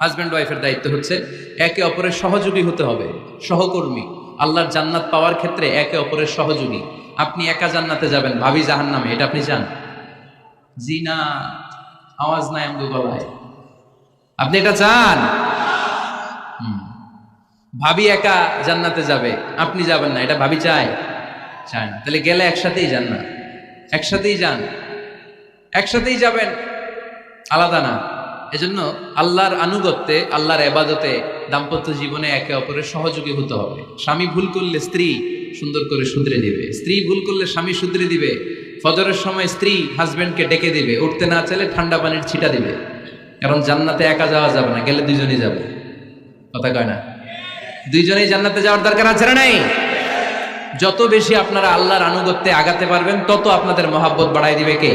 Husband ওয়াইফের দায়িত্ব হচ্ছে একে অপরের সহযোগী হতে হবে, সহকর্মী। আল্লাহর জান্নাত পাওয়ার ক্ষেত্রে একে অপরের সহযোগী। আপনি একা জান্নাতে যাবেন, ভাবি জাহান্নামে, এটা আপনি চান? জি না, আওয়াজ নাই আমগো গলায়। আপনি এটা চান? ভাবি একা জান্নাতে যাবে, আপনি যাবেন না, এটা ভাবি চায়? চায় না। তাহলে গেলে একসাথেই যান না, একসাথেই যান, একসাথেই যাবেন, আলাদা না। এজন্য আল্লাহর আনুগত্যে, আল্লাহর ইবাদতে, দাম্পত্য জীবনে একে অপরের সহযোগী হতে হবে। স্বামী ভুল করলে স্ত্রী সুন্দর করে শুধরে দিবে, স্ত্রী ভুল করলে স্বামী শুধরে দিবে। ফজরের সময় স্ত্রী হাজবেন্ডকে ডেকে দিবে, উঠতে না চাইলে ঠান্ডা পানির ছিটা দিবে। কারণ জান্নাতে একা যাওয়া যাবে না, গেলে দুইজনেই যাবে। কথা কয় না? দুইজনেই জান্নাতে যাওয়ার দরকার আছে না নাই? যত বেশি আপনারা আল্লাহর আনুগত্যে আগাতে পারবেন, তত আপনাদের মহাব্বত বাড়াই দিবে কে?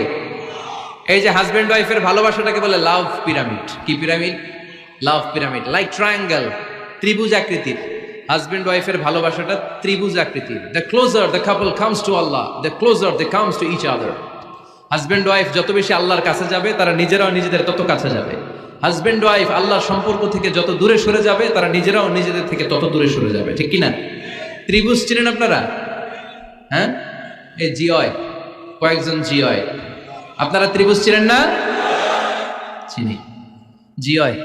এই যে হাজব্যান্ড ওয়াইফের ভালোবাসাটাকে বলে লাভ পিরামিড। কি pyramid? Love pyramid, like triangle, ত্রিভুজ আকৃতির। হাজব্যান্ড ওয়াইফের ভালোবাসাটা ত্রিভুজ আকৃতির। The closer the couple comes to Allah, the closer they comes to each other. Husband wife যত বেশি আল্লাহর কাছে যাবে, তারা নিজেরাও নিজেদের তত কাছে যাবে। হাজব্যান্ড ওয়াইফ আল্লাহর সম্পর্ক থেকে যত দূরে সরে যাবে, তারা নিজেরাও নিজেদের থেকে তত দূরে সরে যাবে। ঠিক কিনা? ত্রিভুজ চিনেন আপনারা? হ্যাঁ, এই জিওয় কয়েকজন জিওয়, আপনারা ত্রিভুজ চিনেন না? চিনি, জিওয়,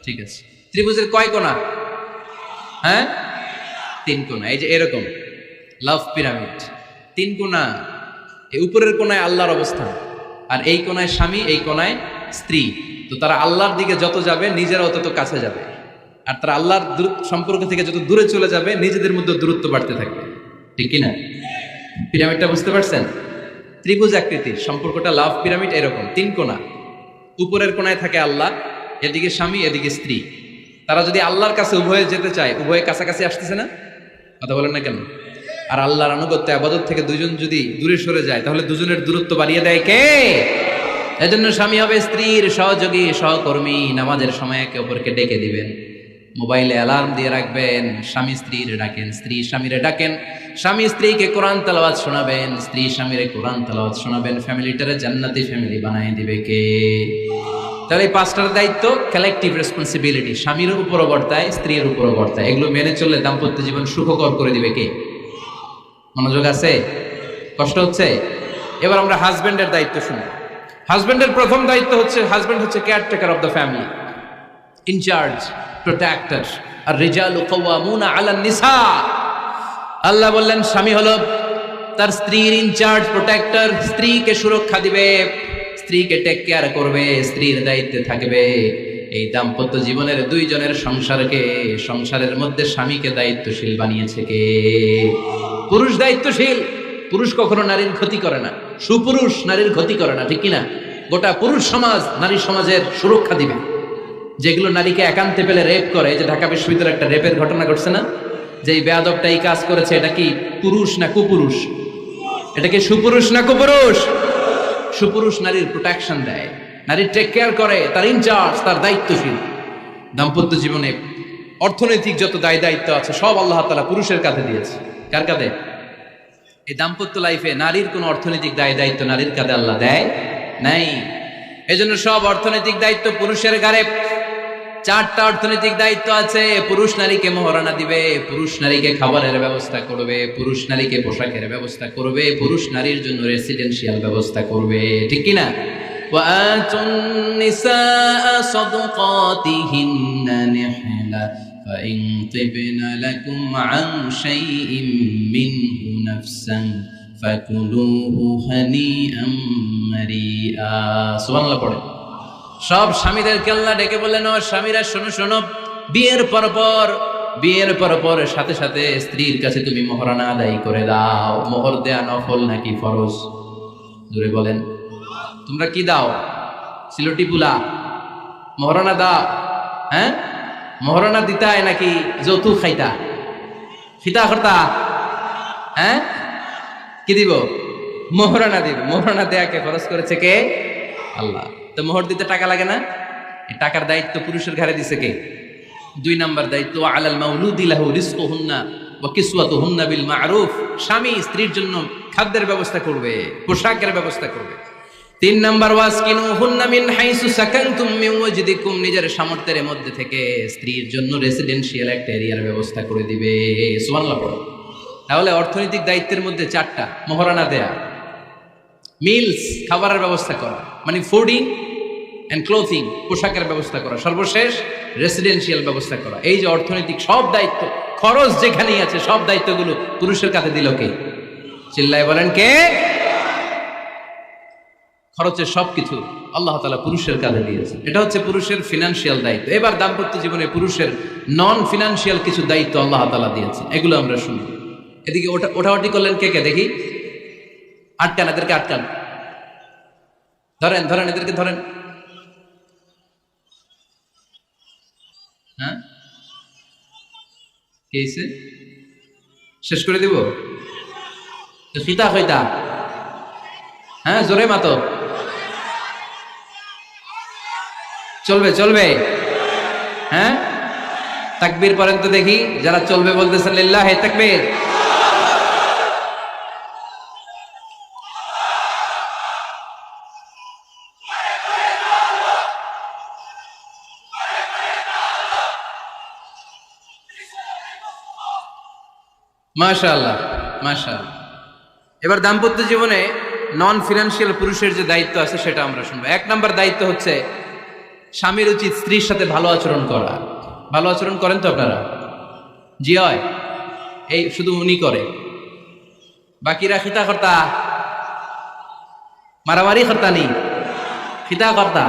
ঠিক আছে। ত্রিভুজের কয় কোণা? হ্যাঁ, 3 কোণা। এই যে এরকম লাভ পিরামিড, 3 কোণা। এই উপরের কোণায় আল্লাহর অবস্থান, আর এই কোণায় স্বামী, এই কোণায় স্ত্রী। তো তারা আল্লাহর দিকে যত যাবে, নিজেরাও তত কাছে যাবে। আর তারা আল্লাহর সম্পর্ক থেকে যত দূরে চলে যাবে, নিজেদের মধ্যে দূরত্ব বাড়তে থাকবে। ঠিক কিনা? পিরামিডটা বুঝতে পারছেন? ত্রিভুজ আকৃতির সম্পর্কটা লাভ পিরামিড এরকম, 3 কোণা। উপরের কোণায় থাকে আল্লাহ, এদিকে স্বামী, এদিকে স্ত্রী। তারা যদি আল্লাহর কাছে উভয়ে যেতে চায়, উভয়ে কাছাকাছি আসতেছে না? কথা বলেন না কেন? আর আল্লাহর আনুগত্য ইবাদত থেকে দুজন যদি দূরে সরে যায়, তাহলে দুজনের দূরত্ব বাড়িয়ে দেয় কে? এজন্য স্বামী হবে স্ত্রীর সহযোগী, সহকর্মী। নামাজের সময় একে অপরকে ডেকে দিবেন, মোবাইলে অ্যালার্ম দিয়ে রাখবেন। স্বামী স্ত্রীর ডাকেন, স্ত্রী স্বামীরে ডাকেন। স্বামী স্ত্রীকে কোরআন তেলাওয়াত শোনাবেন, স্ত্রী স্বামীরে কোরআন তেলাওয়াত শোনাবেন। ফ্যামিলিটারে জান্নাতি ফ্যামিলি বানায় দিবে কে? তাহলে এই 5টার দায়িত্ব কালেকটিভ রেসপন্সিবিলিটি, স্বামীর উপরও বর্তায়, স্ত্রীর উপরও বর্তায়। এগুলো মেনে চললে দাম্পত্য জীবন সুখকর করে দিবে কে? মনোযোগ আছে? কষ্ট হচ্ছে? এবার আমরা হাজবেন্ডের দায়িত্ব শুনি। হাজবেন্ডের প্রথম দায়িত্ব হচ্ছে, হাজবেন্ড হচ্ছে caretaker of the family, incharge, protector. আর রিজালু কাওয়ামুনা আলান নিসা। আল্লাহ বললেন স্বামী হলো তার স্ত্রীর ইনচার্জ, প্রোটেক্টর। স্ত্রীকে সুরক্ষা দিবে, স্ত্রীকে টেক কেয়ার করবে, স্ত্রীর দায়িত্বে থাকবে। এই দাম্পত্য জীবনের দুইজনের সংসারকে, সংসারের মধ্যে স্বামীকে দায়িত্বশীল বানিয়েছে কে? পুরুষ দায়িত্বশীল। পুরুষ কখনো নারীর ক্ষতি করে না, সুপুরুষ নারীর ক্ষতি করে না। ঠিক কিনা? গোটা পুরুষ সমাজ নারী সমাজের সুরক্ষা দিবে। যেগুলো নারীকে একান্তে পেলে রেপ করে, যে ঢাকা বিশ্ববিদ্যালয়ে একটা রেপের ঘটনা ঘটছে না, যে এই বেয়াদবটা এই কাজ করেছে, এটা কি পুরুষ না কুপুরুষ? এটা কি সুপুরুষ না কুপুরুষ? সুপুরুষ নারীর প্রোটেকশন দেয়, নারীর টেক কেয়ার করে, তার ইনচার্জ, তার দায়িত্বশীল। দাম্পত্য জীবনে অর্থনৈতিক যত দায় দায়িত্ব আছে, সব আল্লাহ তাআলা পুরুষের কাঁধে দিয়েছে। কার কাঁধে? এই দাম্পত্য লাইফে নারীর কোনো অর্থনৈতিক দায় দায়িত্ব নারীর কাঁধে আল্লাহ দেয় নাই। এজন্য সব অর্থনৈতিক দায়িত্ব পুরুষের ঘাড়ে। 4টা অর্থনৈতিক দায়িত্ব আছে। পুরুষ নারীকে মহারণা দিবে, পুরুষ নারীকে খাবারের ব্যবস্থা করবে, পুরুষ নারীকে পোশাকের ব্যবস্থা করবে, পুরুষ নারীর জন্য রেসিডেন্সিয়াল ব্যবস্থা করবে। ঠিক কিনা? ওয়াআতুন নিসাআ সাদকাতিহিন্না নিহলা ফাইন তিবনা লাকুম আন শাইইন মিনহু নাফসান ফাকুলুহু হানিআম মারিআ। সুবহানাল্লাহ পড়ে। সব স্বামীদেরকে আল্লাহ ডেকে বললেন, ও স্বামীরা শোনো শোনো, বিয়ের পর সাথে সাথে স্ত্রীর কাছে তুমি মোহরানা আদায় করে দাও। মোহর দেয়া নফল নাকি ফরজ? জোরে বলেন। তোমরা কি দাও? সিলটি পুলা মোহরানা দাও? হ্যাঁ, মোহরানা দিতায় নাকি যৌতুক খাইতা? খিতা করতা? হ্যাঁ, কি দিব? মোহরানা দিব। মোহরানা দেয়াকে খরচ করেছে কে? আল্লাহ। তো মোহর দিতে টাকা লাগে না? এই টাকার দায়িত্ব পুরুষের ঘাড়ে দিছে কে? 2 নাম্বার দায়িত্ব, আলাল মাউলুদি লাহু রিজকুহুন্না ওয়া কিসওয়াতুহুন্না বিল মা'রুফ। স্বামী স্ত্রীর জন্য খাদ্যের ব্যবস্থা করবে, পোশাকের ব্যবস্থা করবে। তিন নাম্বার ওয়াসকিনুহুন্না মিন হাইসু সাকানতুম মিন ওয়াজদিকুম, নিজের সামর্থ্যের মধ্যে থেকে স্ত্রীর জন্য রেসিডেন্সিয়াল একটা এরিয়ার ব্যবস্থা করে দিবে। সুবহানাল্লাহ পড়ো। তাহলে অর্থনৈতিক দায়িত্বের মধ্যে চারটা: মহারানা দেয়া, মিলস খাবারের ব্যবস্থা করা, মানে ফুডিং অ্যান্ড ক্লোথিং পোশাকের ব্যবস্থা করা, সর্বশেষ রেসিডেন্সিয়াল ব্যবস্থা করা। এই যে অর্থনৈতিক সব দায়িত্ব, খরচ যেখানেই আছে সব দায়িত্বগুলো পুরুষের কাঁধে দিল কে? চিল্লায় বলেন কে? খরচের সবকিছু আল্লাহ তাআলা পুরুষের কাঁধে দিয়েছেন। এটা হচ্ছে পুরুষের ফিনান্সিয়াল দায়িত্ব। এবার দাম্পত্য জীবনে পুরুষের নন ফিনান্সিয়াল কিছু দায়িত্ব আল্লাহ তাআলা দিয়েছেন, এগুলো আমরা শুনি। এদিকে ওঠাওটি করলেন কে কে দেখি? আটকান, এদেরকে আটকান, ধরেন ধরেন, এদেরকে ধরেন। হ্যাঁ, কি হয়েছে? শেষ করে দিব? খিতা খৈতা, হ্যাঁ জোরে মাতো, চলবে চলবে, হ্যাঁ তাকবীর পড়েন তো দেখি, যারা চলবে বলতেছেন লিল্লাহি তাকবীর। মাশাআল্লাহ মাশাআল্লাহ। এবার দাম্পত্য জীবনে নন ফিনান্সিয়াল পুরুষের যে দায়িত্ব আছে সেটা আমরা শুনবো। এক নাম্বার দায়িত্ব হচ্ছে স্বামীর উচিত স্ত্রীর সাথে ভালো আচরণ করা। ভালো আচরণ করেন তো আপনারা? জি হয়, এই শুধু উনি করে, বাকিরা খিতা কর্তা, মারামারি কর্তা নেই, খিতা কর্তা।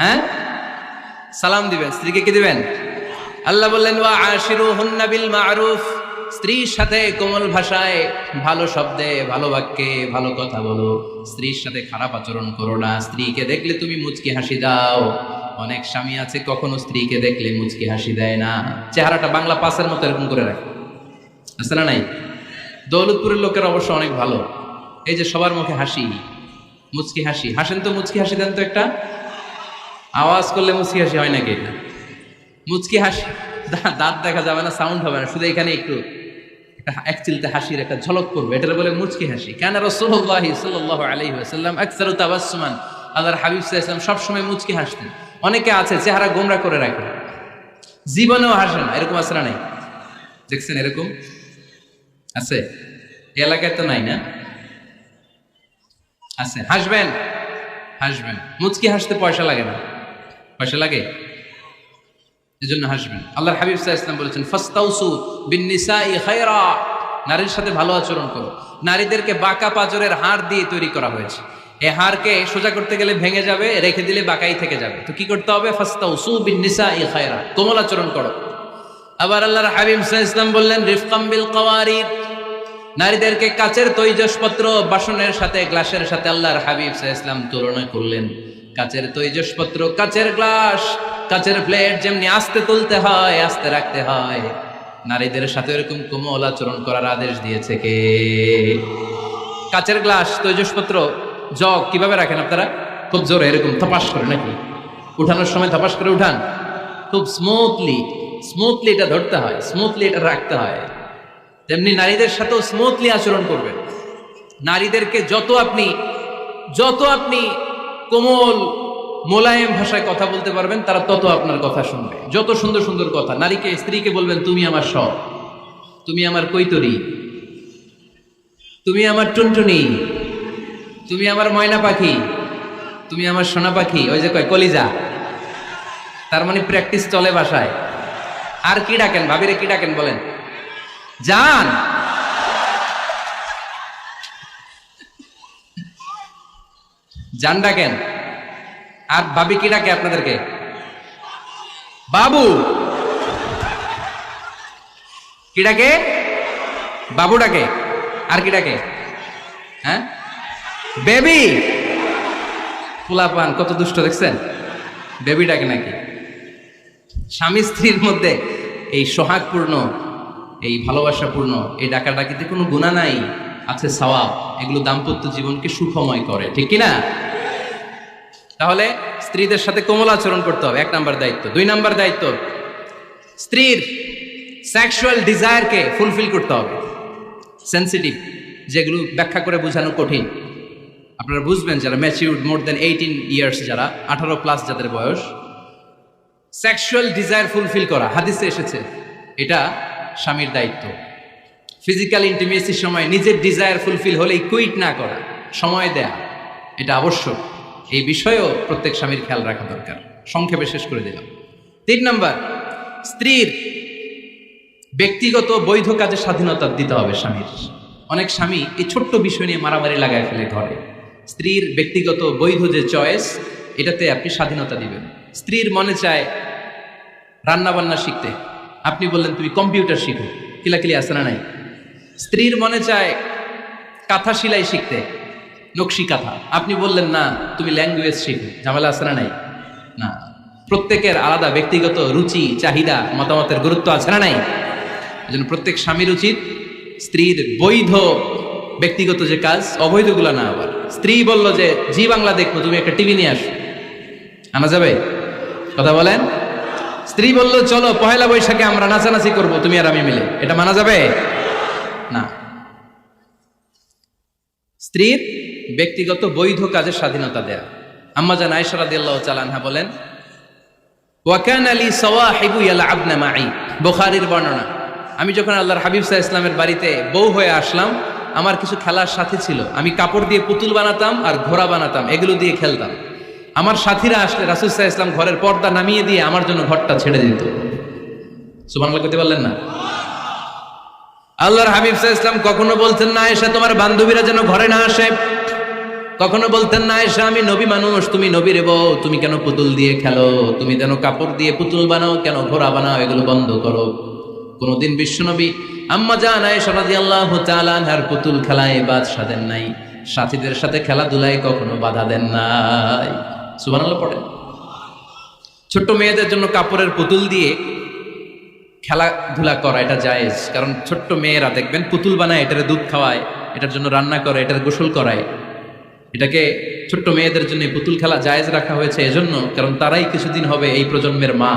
হ্যাঁ, সালাম দিবেন, স্ত্রীকে কি দিবেন? আল্লাহ বললেন ওয়া আশিরুহুন্না বিল মা'রুফ, স্ত্রীর সাথে কোমল ভাষায়, ভালো শব্দে, ভালো বাক্যে ভালো কথা বলো। স্ত্রীর সাথে খারাপ আচরণ করো না। স্ত্রীকে দেখলে তুমি মুচকি হাসি দাও। অনেক স্বামী আছে কখনো স্ত্রীকে দেখলে মুচকি হাসি দেয় না, চেহারাটা বাংলা পাসের মতো এরকম করে রাখে, আছে না নাই? দৌলতপুরের লোকের অবশ্য অনেক ভালো, এই যে সবার মুখে হাসি, মুচকি হাসি। হাসেন তো, মুচকি হাসি দেন তো একটা, আওয়াজ করলে মুচকি হাসি হয় নাকি? এটা মুচকি হাসি, দাঁত দেখা যাবে না, সাউন্ড হবে না, শুধু এখানে একটু এক চিলতে হাসির একটা ঝলক পড়বে, এটা বলে মুচকি হাসি। কেন? রাসূলুল্লাহ সাল্লাল্লাহু আলাইহি ওয়াসাল্লাম আকসারু তাবাসসুমান, আল্লাহর হাবিব সাল্লাল্লাহু আলাইহি ওয়াসাল্লাম সব সময় মুচকি হাসতেন। অনেকে আছে চেহারা গোমরা করে রাখে, জীবনেও হাসে না, এরকম আছে না নাই? দেখছেন এরকম আছে? এই এলাকায় তো নাই না? আছে। হাসবেন হাসবেন, মুচকি হাসতে পয়সা লাগে না, পয়সা লাগে, এজন্য হাসবেন। আল্লাহর হাবিব সাল্লাল্লাহু আলাইহি ওয়াসাল্লাম বলেছেন ফাস্তাউসু বিন-নিসাই খায়রা, নারীর সাথে ভালো আচরণ করো। নারীদেরকে বাঁকা পাঁজরের হাড় দিয়ে তৈরি করা হয়েছে। এই হাড়কে সোজা করতে গেলে ভেঙে যাবে, রেখে দিলে বাঁকাই থেকে যাবে। তো কি করতে হবে? ফাস্তাউসু বিন-নিসাই খায়রা, কোমল আচরণ করো। আবার আল্লাহর হাবিব সাল্লাল্লাহু আলাইহি ওয়াসাল্লাম বললেন রিফকাম বিল কাওয়ারিদ, নারীদেরকে কাচের তৈজসপত্র, বাসনের সাথে, গ্লাসের সাথে আল্লাহর হাবিব সাল্লাল্লাহু আলাইহি ওয়াসাল্লাম তুলনা করলেন। কাচের তৈজসপত্র, কাচের গ্লাস, কাচের প্লেট যেমনি আস্তে তুলতে হয়, আস্তে রাখতে হয়, নারীদের সাথে এরকম কোমল আচরণ করার আদেশ দিয়েছে কে? কাচের গ্লাস, তৈজসপত্র, জগ কিভাবে রাখেন আপনারা? খুব জোরে এরকম থপাস করে নাকি? উঠানোর সময় থপাস করে উঠান? খুব স্মুথলি স্মুথলি এটা ধরতে হয়, স্মুথলি এটা রাখতে হয়। তেমনি নারীদের সাথেও স্মুথলি আচরণ করবেন। নারীদেরকে যত আপনি কোমল মোলায়েম ভাষায় কথা বলতে পারবেন, তারা তত আপনার কথা শুনবে। যত সুন্দর সুন্দর কথা, নারীকে, স্ত্রীকে বলবেন তুমি আমার সব, তুমি আমার কৈতরী, তুমি আমার টুনটুনি, তুমি আমার ময়না পাখি, তুমি আমার সোনা পাখি। ওই যে কয় কলিজা, তার মানে প্র্যাকটিস চলে বাসায়। আর কি ডাকেন? ভাবিরে কি ডাকেন বলেন? জান। জান ডাকেন। আর ভাবি কি ডাকে আপনাদেরকে? বাবু। কি ডাকে? বাবু ডাকে। আর কি ডাকে? হ্যাঁ, বেবি। পোলাপান কত দুষ্ট দেখছেন, বেবি ডাকে নাকি? স্বামী স্ত্রীর মধ্যে এই সোহাগপূর্ণ, এই ভালোবাসাপূর্ণ এই ডাকাডাকিতে কোনো গুনাহ নাই, আছে সওয়াব। এগুলো দাম্পত্য জীবনকে সুখময় করে, ঠিক কিনা? তাহলে স্ত্রীদের সাথে কোমল আচরণ করতে হবে, এক নাম্বার দায়িত্ব। দুই নাম্বার দায়িত্ব, স্ত্রীর সেক্সুয়াল ডিজায়ারকে ফুলফিল করতে হবে। সেন্সিটিভ, যেগুলো ব্যাখ্যা করে বোঝানো কঠিন। আপনারা বুঝবেন যারা ম্যাচিউরড মোর দেন 18 ইয়ার্স, যারা 18+ যাদের বয়স, সেক্সুয়াল ডিজায়ার ফুলফিল করা হাদিসে এসেছে এটা স্বামীর দায়িত্ব। ফিজিক্যাল ইন্টিমেসির সময় নিজের ডিজায়ার ফুলফিল হলেই কুইট না করা, সময় দেয়া, এটা আবশ্যক। এই বিষয়েও প্রত্যেক স্বামীর খেয়াল রাখা দরকার। সংক্ষেপে শেষ করে দিলাম। 3 নাম্বার, স্ত্রীর ব্যক্তিগত বৈধ কাজে স্বাধীনতা দিতে হবে স্বামীর। অনেক স্বামী এই ছোট্ট বিষয় নিয়ে মারামারি লাগায় ফেলে ঘরে। স্ত্রীর ব্যক্তিগত বৈধ যে চয়েস, এটাতে আপনি স্বাধীনতা দিবেন। স্ত্রীর মনে চায় রান্না বান্না শিখতে, আপনি বললেন তুমি কম্পিউটার শিখো, কিলাকিলি আছে না নাই? স্ত্রীর মনে চায় কাঁথা সেলাই শিখতে, নকশি কাঁথা, আপনি বললেন না তুমি ল্যাঙ্গুয়েজ শিখো, ঝামেলা আছে না নাই? না, প্রত্যেকের আলাদা ব্যক্তিগত রুচি, চাহিদা, মতামতের গুরুত্ব আছে না নাই? এজন্য প্রত্যেক স্বামীর উচিত স্ত্রীর বৈধ ব্যক্তিগত যে কাজ, অবৈধগুলো না। আবার স্ত্রী বলল যে জি বাংলা দেখবো, তুমি একটা টিভি নিয়ে আসো, আনা যাবে? কথা বলেন। স্ত্রী বলল চলো পহেলা বৈশাখে আমরা নাচানাচি করব তুমি আর আমি মিলে, এটা মানা যাবে না। স্ত্রীর ব্যক্তিগত বৈধ কাজের স্বাধীনতা দেয়া। আম্মা জান আয়েশা রাদিয়াল্লাহু তাআলা আনহা বলেন, ওয়া কানা লি সাওয়াহিবু ইয়ালআবনা মাই, বুখারীর বর্ণনা, আমি যখন আল্লাহর হাবিব সাল্লাল্লাহু আলাইহি ওয়াসাল্লামের বাড়িতে বউ হয়ে আসলাম, আমার কিছু খেলার সাথী ছিল। আমি কাপড় দিয়ে পুতুল বানাতাম আর ঘোড়া বানাতাম, এগুলো দিয়ে খেলতাম। আমার সাথীরা আসলে রাসূল সাল্লাল্লাহু আলাইহি ওয়াসাল্লাম ঘরের পর্দা নামিয়ে দিয়ে আমার জন্য ঘরটা ছেড়ে দিত। সুবহানাল্লাহ কইতে পারলেন না? আল্লাহর হাবিব সাল্লাল্লাহু আলাইহি ওয়াসাল্লাম কখনো বলতেন না আয়েশা তোমার বান্ধবীরা যেন ঘরে না আসে, কখনো বলতেন না আয়েশা আমি নবী মানুষ, তুমি নবীর বউ, তুমি কেন পুতুল দিয়ে খেলো, তুমি যেন কাপড় দিয়ে পুতুল বানাও, কেন ঘোড়া বানাও, এগুলো বন্ধ করো। কোনদিন বিশ্বনবী আম্মা জান আয়েশা রাদিয়াল্লাহু তাআলা আনহার পুতুল খেলায় বাদ সাধেন নাই, সাথীদের সাথে খেলাধুলায় কখনো বাধা দেন নাই। সুবহানাল্লাহ পড়েন। ছোট্ট মেয়েদের জন্য কাপড়ের পুতুল দিয়ে খেলাধুলা করা এটা জায়েজ, কারণ ছোট্ট মেয়েরা দেখবেন পুতুল বানায়, এটার দুধ খাওয়ায়, এটার জন্য রান্না করে, এটার গোসল করায়। এটাকে ছোট্ট মেয়েদের জন্য পুতুল খেলা জায়েজ রাখা হয়েছে এজন্য, কারণ তারাই কিছুদিন হবে এই প্রজন্মের মা।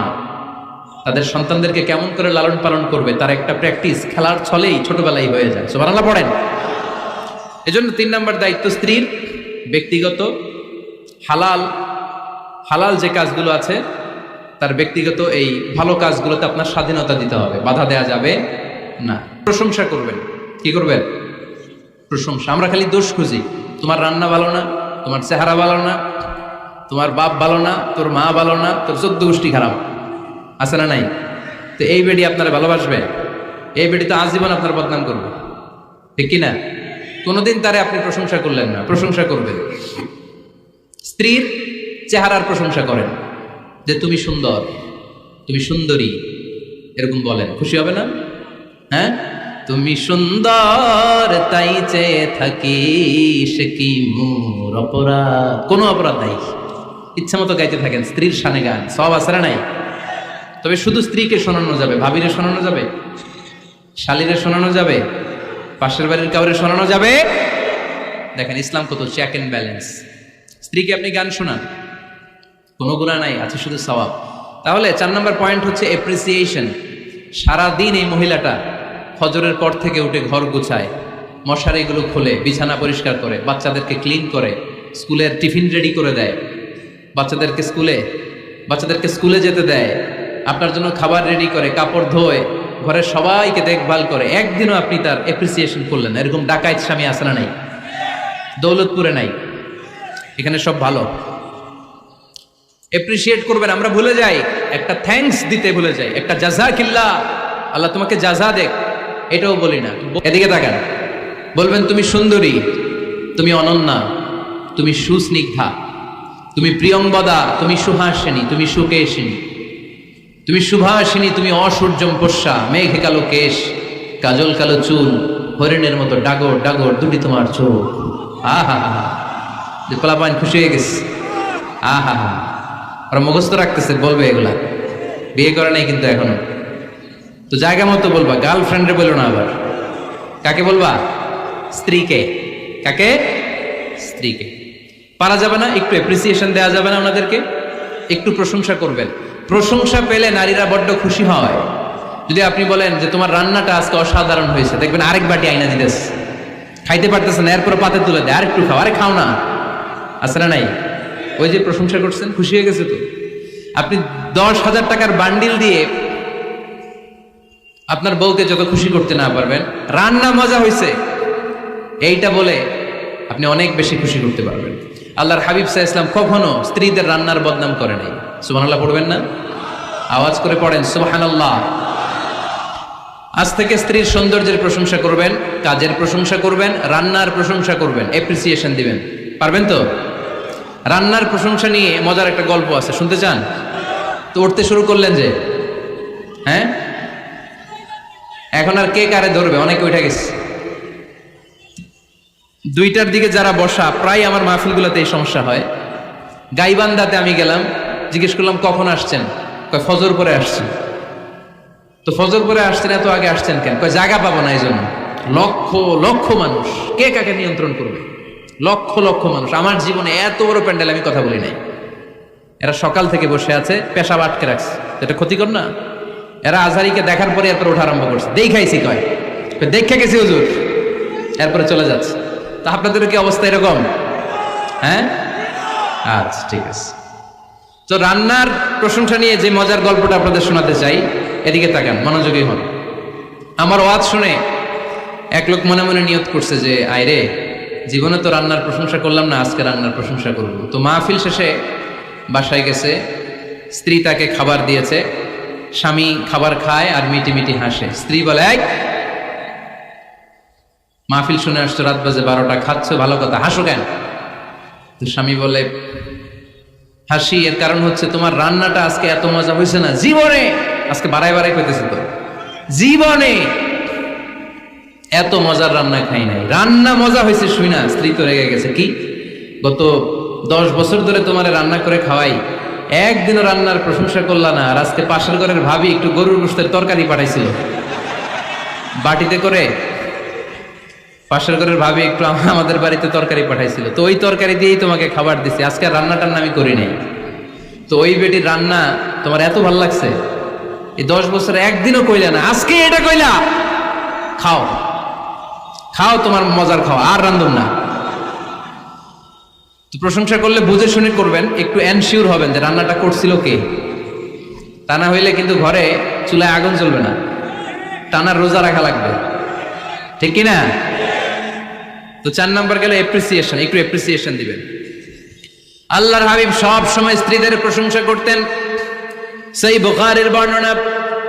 তাদের সন্তানদেরকে কেমন করে লালন পালন করবে তার একটা প্র্যাকটিস খেলার ছলেই ছোটবেলায় হয়ে যায়। সুবহানাল্লাহ পড়েন। এজন্য 3 নাম্বার দায়িত্ব স্ত্রীর ব্যক্তিগত হালাল যে কাজগুলো আছে তার ব্যক্তিগত এই ভালো কাজগুলোতে আপনার স্বাধীনতা দিতে হবে, বাধা দেয়া যাবে না। প্রশংসা করবেন। কি করবেন? প্রশংসা। আমরা খালি দোষ খুঁজি, তোমার রান্না ভালো না, তোমার চেহারা ভালো না, তোমার বাপ ভালো না, তোর মা ভালো না, তোর 14 গোষ্ঠী খারাপ, আছে না নাই? তো এই বেডি আপনারা ভালোবাসবে? এই বেডি তো আজীবন আপনার বদনাম করবে, ঠিক কিনা? কোনোদিন তারে আপনি প্রশংসা করলেন না, প্রশংসা করবেন। স্ত্রীর চেহারার প্রশংসা করেন, যে তুমি সুন্দর, তুমি সুন্দরী, এরকম বলেন, খুশি হবে না? হ্যাঁ, তুমি সুন্দর তাই চেয়ে থাকি, সে কি মোর অপরাধ? কোনো অপরাধ নাই, ইচ্ছা মতো গাইতে থাকেন স্ত্রীর শানে গান, সব আছে না নাই? তবে শুধু স্ত্রীকে শোনানো যাবে, ভাবিরে শোনানো যাবে, শালীরে শোনানো যাবে, পাশের বাড়ির কাউরে শোনানো যাবে? দেখেন ইসলাম কত চেক এন্ড ব্যালেন্স। স্ত্রীকে আপনি গান শোনান, কোনো গুনাহ নাই, আছে শুধু সওয়াব। তাহলে 4 নম্বর পয়েন্ট হচ্ছে এপ্রিসিয়েশন। সারাদিন এই মহিলাটা ফজরের পর থেকে উঠে ঘর গুছায়, মশারিগুলো খোলে, বিছানা পরিষ্কার করে, বাচ্চাদেরকে ক্লিন করে, স্কুলের টিফিন রেডি করে দেয়, বাচ্চাদেরকে স্কুলে যেতে দেয়, আপনার জন্য খাবার রেডি করে, কাপড় ধোয়, ঘরের সবাইকে দেখভাল করে। একদিনও আপনি তার এপ্রিসিয়েশন করলেন? এরকম ডাকাইত স্বামী আছে না নাই? দৌলতপুরে নাই, এখানে সব ভালো। এপ্রিসিয়েট করবেন। আমরা ভুলে যাই, একটা থ্যাঙ্কস দিতে ভুলে যাই, একটা জাযাকিল্লাহ, আল্লাহ তোমাকে জাযা দেখ, এটাও বলি না। এদিকে তাকান, বলবেন তুমি সুন্দরী, তুমি অনন্যা, তুমি সুস্নিগ্ধা, তুমি প্রিয়ংবদা, তুমি সুহাসিনী, তুমি সুকেশিনী, তুমি সুভাষিনী, তুমি অসূর্যম পোষ্যা, মেঘে কালো কেশ, কাজল কালো চুল, হরিণের মতো ডাগর ডাগর দুটি তোমার চোখ। আহা হা, পোলাপান খুশি হয়ে গেছে। আহা হা, ওরা মুখস্থ রাখতেছে, বলবে এগুলা, বিয়ে করে নাই কিন্তু এখনো। তো জায়গা মতো বলবা, গার্লফ্রেন্ডে বলো না। আবার কাকে বলবা? স্ত্রীকে। কাকে? স্ত্রীকে। পারা যাবে না একটু এপ্রিসিয়েশন দেওয়া যাবে না? ওনাদেরকে একটু প্রশংসা করবেন। প্রশংসা পেলে নারীরা বড্ড খুশি হয়। যদি আপনি বলেন যে তোমার রান্নাটা আজকে অসাধারণ হয়েছে, দেখবেন আরেক বাটি আইনা দিতেছে, খাইতে পারতেছে না, এরপর পাতে তুলে দেয়, আরেকটু খাও, আরে খাও না, আছে না নাই? ওই যে প্রশংসা করছেন, খুশি হয়ে গেছে তো। আপনি 10,000 টাকার বান্ডিল দিয়ে আপনার বউকে যত খুশি করতে না পারবেন, রান্না মজা হয়েছে এইটা বলে আপনি অনেক বেশি খুশি করতে পারবেন। আল্লাহর হাবিব সাল্লাল্লাহু আলাইহি ওয়াসাল্লাম কখনো স্ত্রীদের রান্নার বদনাম করে নাই। সুবহানাল্লাহ পড়বেন না? আওয়াজ করে পড়েন সুবহানাল্লাহ। আজ থেকে স্ত্রীর সৌন্দর্যের প্রশংসা করবেন, কাজের প্রশংসা করবেন, রান্নার প্রশংসা করবেন, অ্যাপ্রিসিয়েশন দিবেন। পারবেন তো? রান্নার প্রশংসা নিয়ে মজার একটা গল্প আছে, শুনতে চান? তো উঠতে শুরু করলেন যে, হ্যাঁ এখন আর কে কারে ধরবে, অনেকে উঠে গেছে। 2টার দিকে যারা বসা, প্রায় আমার মাহফিলগুলোতে এই সমস্যা হয়। গাইবান্ধাতে আমি গেলাম, জিজ্ঞেস করলাম কখন আসছেন, কয় ফজর পরে আসছেন। তো ফজর পরে আসছেন, এত আগে আসছেন কেন? কয় জায়গা পাবো না এই জন্য। লক্ষ লক্ষ মানুষ, কে কাকে নিয়ন্ত্রণ করবে? লক্ষ লক্ষ মানুষ। আমার জীবনে এত বড় প্যান্ডেল আমি কথা বলি নাই। এরা সকাল থেকে বসে আছে, পেশাব আটকে রাখছে, এটা ক্ষতিকর না? এরা আজহারিকে দেখার পরে এরপর ওঠা আরম্ভ করছে, দেখাইছি কয় দেখে গেছি হুজুর, এরপরে চলে যাচ্ছে। তা আপনাদের কি অবস্থা এরকম? হ্যাঁ, আচ্ছা ঠিক আছে। তো রান্নার প্রশংসা নিয়ে যে মজার গল্পটা আপনাদের শোনাতে চাই, এদিকে তাকান, মনোযোগী হন। আমার ওয়াজ শুনে এক লোক মনে মনে নিয়ত করছে যে আয়রে, জীবনে তো রান্নার প্রশংসা করলাম না, আজকে রান্নার প্রশংসা করব। তো মাহফিল শেষে বাসায় গেছে, স্ত্রী তাকে খাবার দিয়েছে, স্বামী খাবার খায় আর মিটি মিটি হাসে। স্ত্রী বলে, এই মাহফিল শুনে আসছো, রাত বাজে 12টা, খাচ্ছ ভালো কথা, হাসো কেন? তো স্বামী বলে, হাসি এর কারণ হচ্ছে তোমার রান্নাটা আজকে এত মজা হয়েছে না জীবনে, আজকে বাড়াই বাড়াই কইতেছে তো, জীবনে এত মজার রান্না খাই নাই। রান্না মজা হয়েছে শুই না। স্ত্রী তো রেগে গেছে, কি গত 10 বছর ধরে তোমারে রান্না করে খাওয়াই, একদিনও রান্নার প্রশংসা করলা না, আর আজকে পাশের ঘরের ভাবি একটু গরুর গোশতের তরকারি পাঠাইছিল বাটিতে করে, পাশের ঘরের ভাবি একটু আমাদের বাড়িতে তরকারি পাঠাইছিল, তো ওই তরকারি দিয়েই তোমাকে খাবার দিছি, আজকে রান্নাটার আমি করি নাই। তো ওই বেটির রান্না তোমার এত ভালো লাগছে, এই 10 বছরে একদিনও কইলা না, আজকে এটা কইলা, খাও খাও, তোমার মজার খাও, আর রান্ধুম না। তো প্রশংসা করলে বুঝে শুনে করবেন, একটু এনশিওর হবেন যে রান্নাটা করছিল কে। তা না হইলে কিন্তু ঘরে চুলায় আগুন জ্বলবে না, টানার রোজা রাখা লাগবে, ঠিক কিনা? তো 4 নাম্বার গেল অ্যাপ্রিসিয়েশন, একটু অ্যাপ্রিসিয়েশন দিবেন। আল্লাহর হাবিব সব সময় স্ত্রীদের প্রশংসা করতেন। সেই বুখারীর বর্ণনা,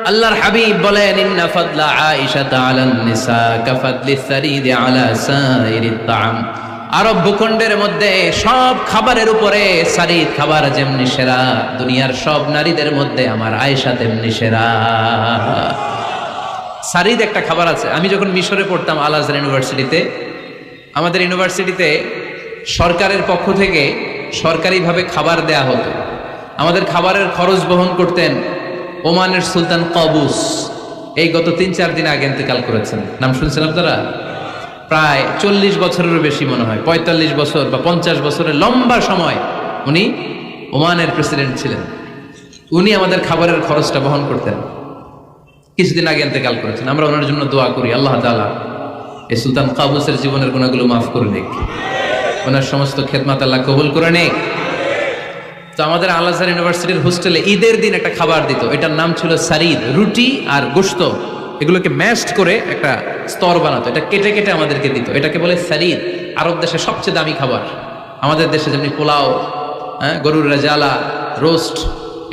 আল্লাহর হাবিব বলেন, ইন্না ফাদলা আয়েশা আলান নিসা কাফাদলি সারিদ আলা সাইরিত তাআম। আরব ভূখণ্ডের মধ্যে সব খাবারের উপরে সারিদ খাবার যেমনি সেরা, দুনিয়ার সব নারীদের মধ্যে আমার আয়েশা তেমনি সেরা। সারিদ একটা খাবার আছে। আমি যখন মিশরে পড়তাম আল আজহার ইউনিভার্সিটিতে, আমাদের ইউনিভার্সিটিতে সরকারের পক্ষ থেকে সরকারিভাবে খাবার দেয়া হতো। আমাদের খাবারের খরচ বহন করতেন ওমানের সুলতান কাবুস। এই গত 3-4 দিন আগে ইন্তেকাল করেছেন। নাম শুনছেন আপনারা? প্রায় 40 বছরেরও বেশি মনে হয়, 45 বছর বা 50 বছরের লম্বা সময় উনি ওমানের প্রেসিডেন্ট ছিলেন। উনি আমাদের খাবারের খরচটা বহন করতেন। কিছুদিন আগে ইন্তেকাল করেছেন। আমরা ওনার জন্য দোয়া করি, আল্লাহ তাআলা এই সুলতান কাবুসের জীবনের গুনাহগুলো মাফ করে নিক, ওনার সমস্ত খেদমত আল্লাহ কবুল করে নিক। তো আমাদের আল আজহার ইউনিভার্সিটির হোস্টেলে ঈদের দিন একটা খাবার দিত, এটার নাম ছিল সারিদ। রুটি আর গোশত এগুলোকে ম্যাশড করে একটা স্তর বানাতো, এটা কেটে কেটে আমাদেরকে দিত, এটাকে বলে সারিদ। আরব দেশে সবচেয়ে দামি খাবার। আমাদের দেশে যেমনি পোলাও, হ্যাঁ, গরুর রেজালা, রোস্ট,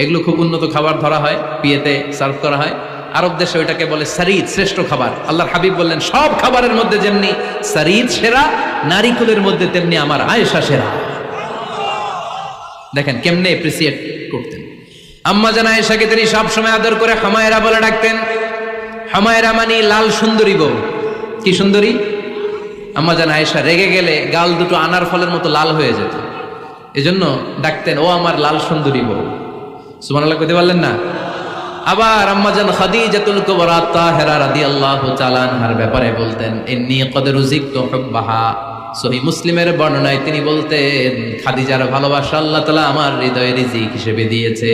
এগুলো খুব উন্নত খাবার ধরা হয়, বিয়েতে সার্ভ করা হয়। আরব দেশে ওইটাকে বলে সারিদ, শ্রেষ্ঠ খাবার। আল্লাহর হাবিব বললেন, সব খাবারের মধ্যে যেমনি সারিদ সেরা, নারীকুলের মধ্যে তেমনি আমার আয়েশা সেরা। দেখেন কেমনে এপ্রিসিয়েট করতেন। আম্মা জান আয়েশাকে তিনি সবসময় আদর করে হামায়রা বলে ডাকতেন। হামায়রা মানে লাল সুন্দরী বউ। কি সুন্দরী? আম্মা জান আয়েশা রেগে গেলে গাল দুটো আনার ফলের মতো লাল হয়ে যেত, এজন্য ডাকতেন, ও আমার লাল সুন্দরী বউ। সুবহানাল্লাহ কইতে পারলেন না? আবার আম্মা জান খাদিজাতুল কুবরা তাহেরা রাদিয়াল্লাহু তাআলা আনহার ব্যাপারে বলতেন, ইন্নী কদ রুজিকতু হুব্বাহা। সহিহ মুসলিমের বর্ণনায় তিনি বলতেন, খাদিজার ভালোবাসা আল্লাহ তাআলা আমার হৃদয়ে রিজিক হিসেবে দিয়েছে।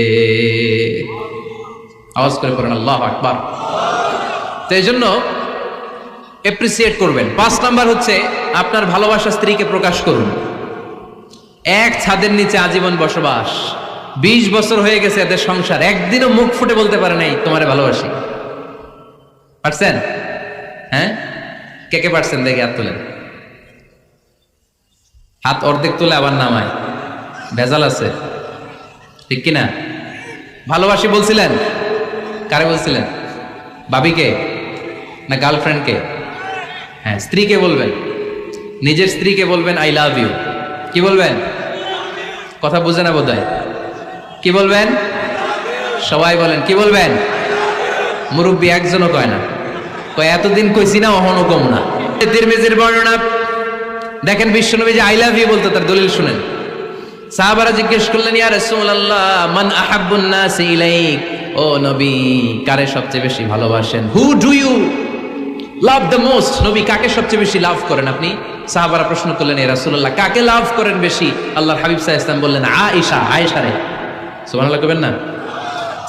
আওয়াজ করে পড়েন আল্লাহু আকবার। তো এইজন্য অ্যাপ্রিসিয়েট করবেন। 5 নাম্বার হচ্ছে আপনার ভালোবাসা স্ত্রীকে প্রকাশ করুন। এক ছাদের নিচে আজীবন বসবাস, 20 বছর হয়ে গেছে এদের সংসার, একদিনও মুখ ফুটে বলতে পারে নাই তোমারে ভালোবাসি। পারছেন? হ্যাঁ, কে কে পারছেন দেখে হাত তোলেন। হাত অর্ধেক তুলে আবার নামায়, ভেজাল আছে, ঠিক কিনা? ভালোবাসি বলছিলেন? কারে বলছিলেন? ভাবিকে না গার্লফ্রেন্ডকে? হ্যাঁ, স্ত্রীকে বলবেন, নিজের স্ত্রীকে বলবেন আই লাভ ইউ। কি বলবেন? কথা বুঝে না বোধহয়। কি বলবেন? সবাই বলেন, কি বলবেন? মুরব্বী একজনও কয় না, কয় এতদিন কইছি না, অহনো কম না। তিরমিজির বর্ণনা দেখেন, বিশ্বনবী যে আই লাভ ইউ বলতো তার দলিল শুনেন। সাহাবারা জিজ্ঞেস করলেন, ইয়া রাসূলুল্লাহ মান আহাব্বুন নাস ইলাইক, ও নবী কারে সবচেয়ে বেশি ভালোবাসেন? Who do you love the most? নবী কাকে সবচেয়ে বেশি লাভ করেন আপনি? সাহাবারা প্রশ্ন করলেন, ইয়া রাসূলুল্লাহ কাকে লাভ করেন বেশি? আল্লাহর হাবিব সাল্লাল্লাহু আলাইহি ওয়াসাল্লাম বললেন, আয়েশা, আয়েশা রে। সুবহানাল্লাহ কইবেন না?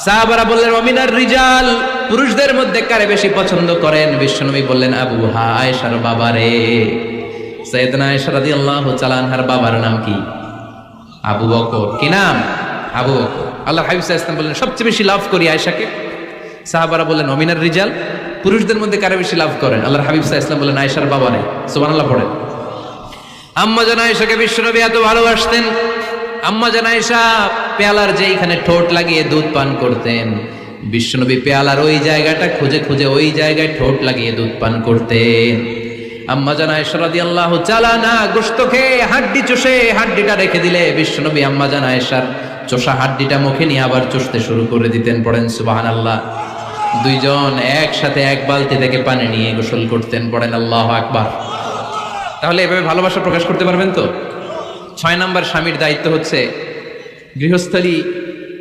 সাহাবারা বললেন, ওমিনার রিজাল, পুরুষদের মধ্যে কারে বেশি পছন্দ করেন? বিশ্বনবী বললেন, আবুহা, আয়েশার বাবা রে। সাইয়েদনা আয়েশা রাদিয়াল্লাহু তাআলা আনহার বাবার নাম কি? আবু বকর। কি নাম? আবু বকর। আল্লাহর হাবিব সাল্লাল্লাহু আলাইহি ওয়াসাল্লাম বললেন, সবচেয়ে বেশি লাভ করি আয়েশাকে। সাহাবারা বললেন, ওমিনার রিজাল, পুরুষদের মধ্যে কারে বেশি লাভ করেন? আল্লাহর হাবিব সাল্লাল্লাহু আলাইহি ওয়াসাল্লাম বললেন, আয়েশার বাবা রে। সুবহানাল্লাহ পড়েন। আম্মা জান আয়েশাকে বিশ্বনবী এত ভালোবাসতেন, আম্মা জান আয়েশা পেয়ালার যেইখানে ঠোঁট লাগিয়ে দুধ পান করতেন, বিশ্বনবী পেয়ালার ওই জায়গাটা খুঁজে খুঁজে ওই জায়গায় ঠোঁট লাগিয়ে দুধ পান করতেন। আম্মা জান আয়েশা রাদিয়াল্লাহু তাআলা না গোশত খেয়ে হাড্ডি চষে হাড্ডিটা রেখে দিলে বিশ্বনবী আম্মা জান আয়েশার চষা হাড্ডিটা মুখে নিয়ে আবার চষতে শুরু করে দিতেন। পড়েন সুবহানাল্লাহ। দুইজন একসাথে এক বালতি থেকে পানি নিয়ে গোসল করতেন। পড়েন আল্লাহু আকবার। তাহলে এভাবে ভালোবাসা প্রকাশ করতে পারবেন তো? 6 নাম্বার স্বামীর দায়িত্ব হচ্ছে গৃহস্থলী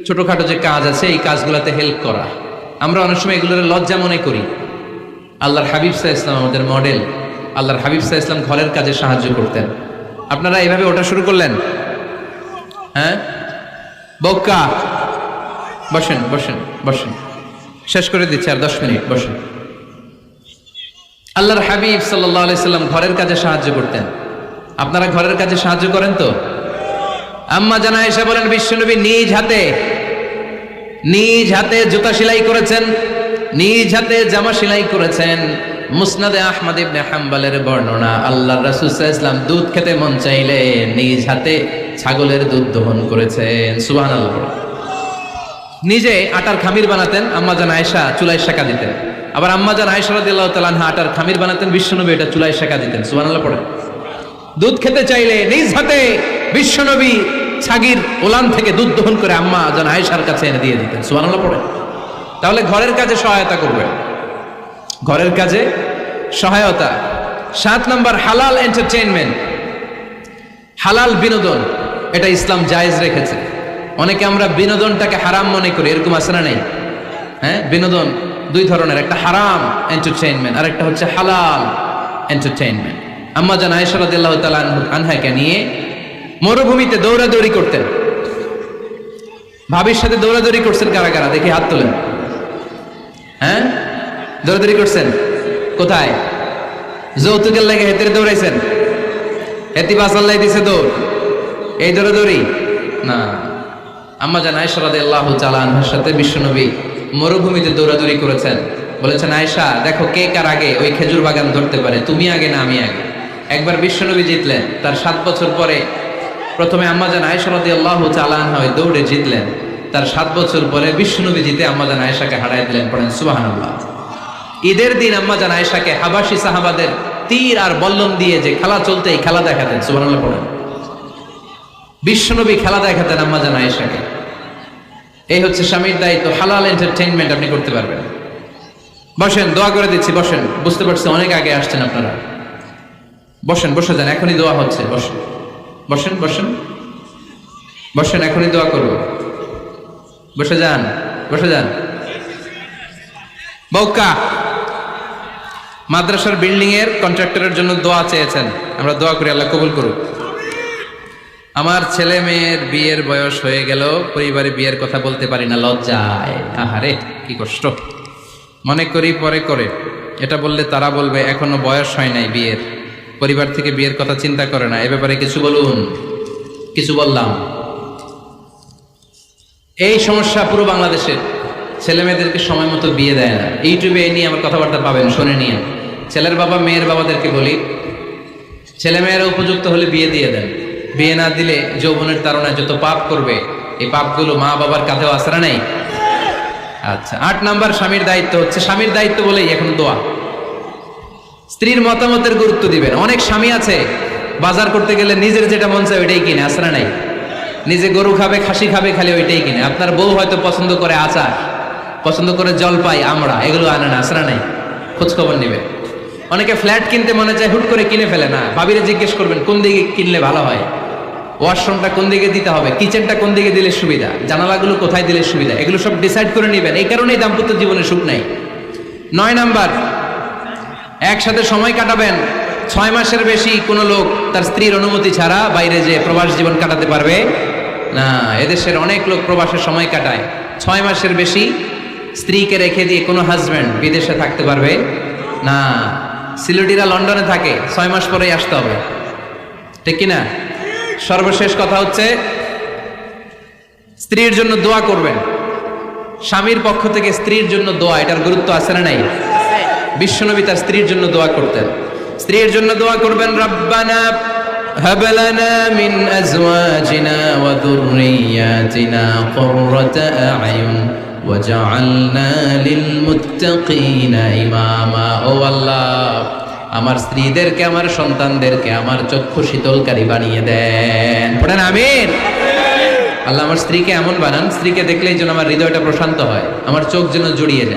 ছোটখাটো যে কাজ আছে এই কাজগুলোতে হেল্প করা। আমরা অনেক সময় এগুলোর লজ্জা মনে করি। আল্লাহর হাবিব সাল্লাল্লাহু আলাইহি ওয়াসাল্লাম আমাদের মডেল। আল্লাহর হাবিব সাল্লাল্লাহু আলাইহি ওয়াসাল্লাম ঘরের কাজে সাহায্য করতেন। আপনারা এইভাবে ওটা শুরু করলেন? হ্যাঁ, বউকা বসেন বসেন বসেন, শেষ করে দিচ্ছি, আর 10 মিনিট বসেন। আল্লাহর হাবিব সাল্লাল্লাহু আলাইহি সাল্লাম ঘরের কাজে সাহায্য করতেন। আপনারা ঘরের কাজে সাহায্য করেন তো? আম্মা জান আয়েশা বলেন, বিশ্বনবী নিজ হাতে জুতা সেলাই করেছেন, নিজ হাতে জামা সেলাই করেছেন। মুসনাদে আহমদ ইবনে হাম্বলের বর্ণনা, আল্লাহর রাসূল সাল্লাল্লাহু আলাইহি ওয়াসাল্লাম দুধ খেতে মন চাইলে নিজ হাতে ছাগলের দুধ দহন করেছেন। সুবহানাল্লাহ। নিজে আটার খামির বানাতেন, আম্মা জান আয়েশা চুলায় সেকা দিতেন। আবার আম্মা জান আয়েশা রাদিয়াল্লাহু তাআলা আনহা আটার খামির বানাতেন, বিশ্বনবী এটা চুলায় সেকা দিতেন। সুবহানাল্লাহ পড়ে। দুধ খেতে চাইলে নিজ হাতে বিশ্বনবী ছাগির ওলান থেকে দুধ দহন করে আম্মা জান আয়েশার কাছে এনে দিয়ে দিতেন। সুবহানাল্লাহ পড়ে। তাহলে ঘরের কাজে সহায়তা করবেন, ঘরের কাজে সহায়তা। 7 নাম্বার হালাল এন্টারটেইনমেন্ট, হালাল বিনোদন, এটা ইসলাম জায়েজ রেখেছে। অনেকে আমরা বিনোদনটাকে হারাম মনে করি, এরকম আছে না নেই? হ্যাঁ, বিনোদন 2 ধরনের, একটা হারাম এন্টারটেইনমেন্ট আর একটা হচ্ছে হালাল এন্টারটেইনমেন্ট। আম্মা জান আয়েশা রাদিয়াল্লাহু তাআলা আনহাকে নিয়ে মরুভূমিতে দৌড়াদৌড়ি করতেন। ভাবির সাথে দৌড়াদৌড়ি করছেন কারা কারা? দেখি হাত তোলেন। হ্যাঁ, দৌড়াদৌড়ি করছেন কোথায়? যৌতুকের লাগে হেতে দৌড়াইছেন? হেতি বাসাল্লাই দিছে দৌড়, এই দৌড়াদৌড়ি না। আম্মা জান আয়েশা রাদিয়াল্লাহু তাআলা আনহার সাথে বিশ্বনবী মরুভূমিতে দৌড়াদৌড়ি করেছেন। বলেছেন, আয়েশা দেখো কে কার আগে ওই খেজুর বাগান ধরতে পারে, তুমি আগে না আমি আগে। একবার বিশ্বনবী জিতলেন, তার 7 বছর পরে প্রথমে আম্মা জান আয়েশা রাদিয়াল্লাহু তাআলা আনহা ওই দৌড়ে জিতলেন। তার 7 বছর পরে বিশ্বনবী জিতে আম্মা জান আয়েশাকে হারাই দিলেন। পড়েন সুবহানাল্লাহ। ঈদের দিন আম্মা জান আয়েশাকে হাবাসি সাহাবাদের তীর আর বল্লম দিয়ে যে খেলা চলতে, এই খেলা দেখাতেন। সুবহানাল্লাহ পড়েন। বিশ্বনবী খেলা দেখাতেন আম্মা জান আয়েশাকে। এই হচ্ছে স্বামীর দায়িত্ব। হালাল এন্টারটেইনমেন্ট আপনি করতে পারবেন। বসেন, দোয়া করে দিচ্ছি, বসেন। বুঝতে পারছি অনেক আগে আসছেন আপনারা। বসেন, বসে যান, এখনই দোয়া হচ্ছে। বসেন বসেন বসেন বসেন, এখনই দোয়া করব। বসে যান, বসে যান। বউকা মাদ্রাসার বিল্ডিং এর কন্ট্রাক্টরের জন্য দোয়া চেয়েছেন, আমরা দোয়া করি আল্লাহ কবুল করুক। আমার ছেলে মেয়ের বিয়ের বয়স হয়ে গেল, পরিবারে বিয়ের কথা বলতে পারি না, লজ্জায়। আহারে কি কষ্ট। মনে করি পরে করে, এটা বললে তারা বলবে এখনো বয়স হয় নাই বিয়ের, পরিবার থেকে বিয়ের কথা চিন্তা করে না। এ ব্যাপারে কিছু বলুন। কিছু বললাম। এই সমস্যা পুরো বাংলাদেশের, ছেলে মেয়েদেরকে সময় মতো বিয়ে দেয় না। ইউটিউবে এই নিয়ে আমার কথাবার্তা পাবেন, শুনে নিয়ে। ছেলের বাবা মেয়ের বাবাদেরকে বলি, ছেলে মেয়েরা উপযুক্ত হলে বিয়ে দিয়ে দেন। বিয়ে না দিলে যৌবনের তাড়নায় যত পাপ করবে, এই পাপগুলো মা বাবার কাঁধেও আছড়া নেই। আচ্ছা, 8 নাম্বার স্বামীর দায়িত্ব হচ্ছে, স্বামীর দায়িত্ব বলেই এখন দোয়া। স্ত্রীর মতামতের গুরুত্ব দিবেন। অনেক স্বামী আছে বাজার করতে গেলে নিজের যেটা মন চায় ওইটাই কিনে, আছড়া নাই। নিজে গরু খাবে, খাসি খাবে, খালি ওইটাই কিনে। আপনার বউ হয়তো পছন্দ করে আচার, পছন্দ করে জলপাই, আমড়া, এগুলো আনে না, আছড়া নাই। খোঁজ খবর নিবে। অনেকে ফ্ল্যাট কিনতে মনে চায়, হুট করে কিনে ফেলে না। ভাবিরে জিজ্ঞেস করবেন কোন দিকে কিনলে ভালো হয়, ওয়াশরুমটা কোন দিকে দিতে হবে, কিচেনটা কোন দিকে দিলে সুবিধা, জানালাগুলো কোথায় দিলে সুবিধা, এগুলো সব ডিসাইড করে নেবেন। এই কারণেই দাম্পত্য জীবনে সুখ নাই। 9 নাম্বার, একসাথে সময় কাটাবেন। 6 মাসের বেশি কোনো লোক তার স্ত্রীর অনুমতি ছাড়া বাইরে যে প্রবাস জীবন কাটাতে পারবে না। এদেশের অনেক লোক প্রবাসে সময় কাটায়। 6 মাসের বেশি স্ত্রীকে রেখে দিয়ে কোনো হাজব্যান্ড বিদেশে থাকতে পারবে না। সিলেটিরা লন্ডনে থাকে, 6 মাস পরেই আসতে হবে, ঠিক কিনা? সর্বশেষ কথা হচ্ছে, স্ত্রীর জন্য দোয়া করবেন। স্বামীর পক্ষ থেকে স্ত্রীর জন্য দোয়া, এটার গুরুত্ব আছে না নাই? বিশ্বনবী তার স্ত্রীর জন্য দোয়া করতেন। স্ত্রীর জন্য দোয়া করবেন, রব্বানা হাব লানা মিন আজওয়াজিনা ওয়া যুররিয়াতিনা কুররাতা আ'য়ুন ওয়াজআলনা লিল মুত্তাকিনা ইমামা। ও আল্লাহ, আমার স্ত্রীদেরকে, আমার সন্তানদেরকে আমার চক্ষু শীতলকারী বানিয়ে দেন। পড়েন আমিন। আল্লাহ আমার স্ত্রীকে এমন বানান, স্ত্রীকে দেখলেই যেন আমার হৃদয়টা প্রশান্ত হয়, আমার চোখ যেন জুড়িয়ে যায়।